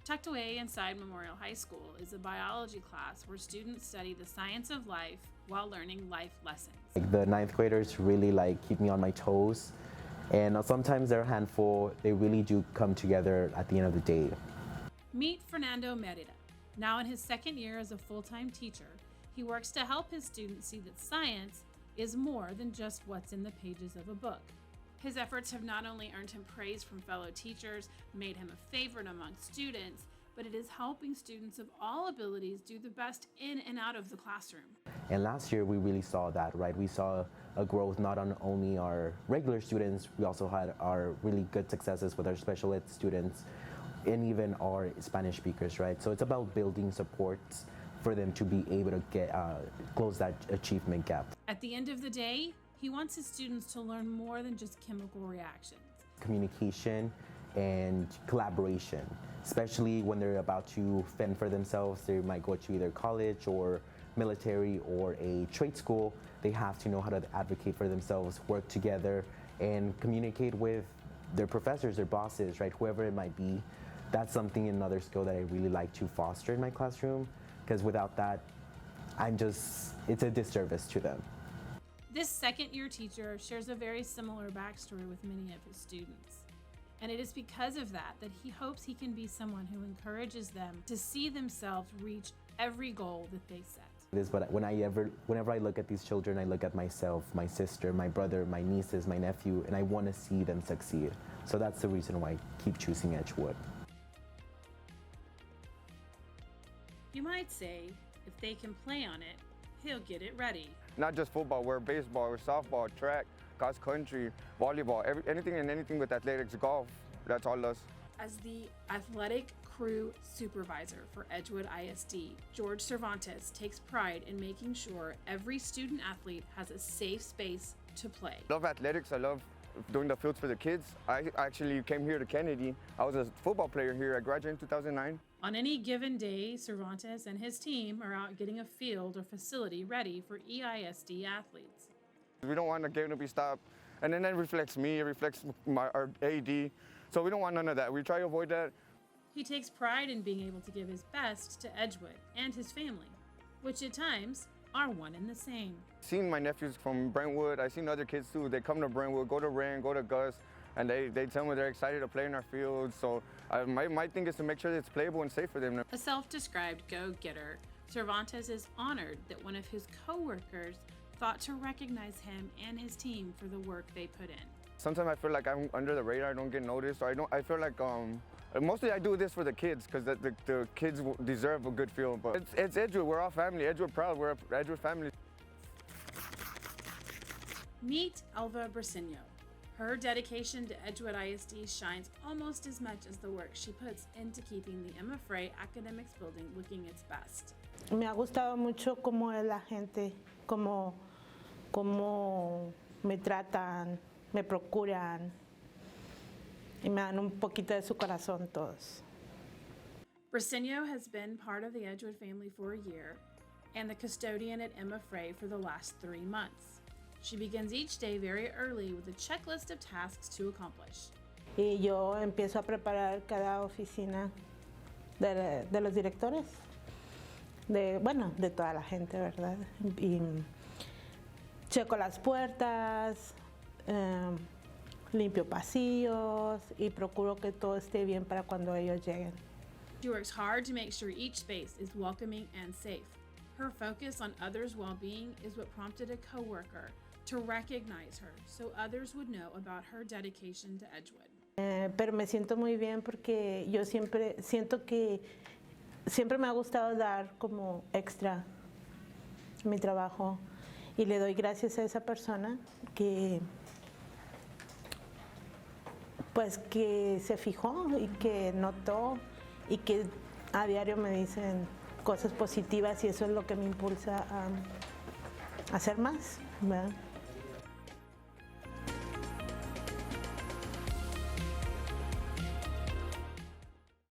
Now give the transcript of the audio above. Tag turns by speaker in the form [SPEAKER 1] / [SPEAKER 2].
[SPEAKER 1] Tucked away inside Memorial High School is a biology class where students study the science of life while learning life lessons.
[SPEAKER 2] The ninth graders really keep me on my toes, and sometimes they're a handful. They really do come together at the end of the day.
[SPEAKER 1] Meet Fernando Merida. Now in his second year as a full-time teacher, he works to help his students see that science is more than just what's in the pages of a book. His efforts have not only earned him praise from fellow teachers, made him a favorite among students, but it is helping students of all abilities do the best in and out of the classroom.
[SPEAKER 2] And last year we really saw that, right? We saw a growth not on only our regular students, we also had our really good successes with our special ed students and even our Spanish speakers, right? So it's about building supports for them to be able to get close that achievement gap.
[SPEAKER 1] At the end of the day, he wants his students to learn more than just chemical reactions.
[SPEAKER 2] Communication and collaboration, especially when they're about to fend for themselves. They might go to either college or military or a trade school. They have to know how to advocate for themselves, work together, and communicate with their professors, their bosses, right? Whoever it might be. That's something, another skill that I really like to foster in my classroom, because without that, it's a disservice to them.
[SPEAKER 1] This second-year teacher shares a very similar backstory with many of his students. And it is because of that he hopes he can be someone who encourages them to see themselves reach every goal that they set.
[SPEAKER 2] But whenever I look at these children, I look at myself, my sister, my brother, my nieces, my nephew, and I want to see them succeed. So that's the reason why I keep choosing Edgewood.
[SPEAKER 1] You might say, if they can play on it, he'll get it ready.
[SPEAKER 3] Not just football, we're baseball, we're softball, track, cross country, volleyball, anything with athletics, golf, that's all us.
[SPEAKER 1] As the athletic crew supervisor for Edgewood ISD, George Cervantes takes pride in making sure every student athlete has a safe space to play.
[SPEAKER 3] I love athletics, I love doing the fields for the kids. I actually came here to Kennedy. I was a football player here. I graduated in 2009.
[SPEAKER 1] On any given day, Cervantes and his team are out getting a field or facility ready for EISD athletes.
[SPEAKER 3] We don't want the game to be stopped, and then that reflects me, it reflects our AD, so we don't want none of that. We try to avoid that.
[SPEAKER 1] He takes pride in being able to give his best to Edgewood and his family, which at times are one and the same.
[SPEAKER 3] Seen my nephews from Brentwood, I've seen other kids too. They come to Brentwood, go to Ren, go to Gus, and they tell me they're excited to play in our field. So my thing is to make sure that it's playable and safe for them.
[SPEAKER 1] A self-described go-getter, Cervantes is honored that one of his co-workers thought to recognize him and his team for the work they put in.
[SPEAKER 3] Sometimes I feel like I'm under the radar, I don't get noticed, or I feel like mostly I do this for the kids, because the kids deserve a good field. But it's Edgewood, we're all family, Edgewood proud, we're an Edgewood family.
[SPEAKER 1] Meet Elva Briceño. Her dedication to Edgewood ISD shines almost as much as the work she puts into keeping the Emma Frey Academics building looking its best.
[SPEAKER 4] Me ha gustado mucho cómo es la gente, cómo me tratan, me procuran y me dan un poquito de su corazón todos.
[SPEAKER 1] Briceño has been part of the Edgewood family for a year and the custodian at Emma Frey for the last 3 months. She begins each day very early with a checklist of tasks to accomplish.
[SPEAKER 4] Y yo empiezo a preparar cada oficina de los directores, de toda la gente, ¿verdad? Y checo las puertas, limpio pasillos y procuro que todo esté bien para cuando ellos lleguen.
[SPEAKER 1] She works hard to make sure each space is welcoming and safe. Her focus on others' well-being is what prompted a coworker to recognize her so others would know about her dedication to Edgewood.
[SPEAKER 4] Pero me siento muy bien porque yo siento que siempre me ha gustado dar como extra mi trabajo y le doy gracias a esa persona que se fijó y que notó y que a diario me dicen cosas positivas y eso es lo que me impulsa a hacer más, ¿verdad?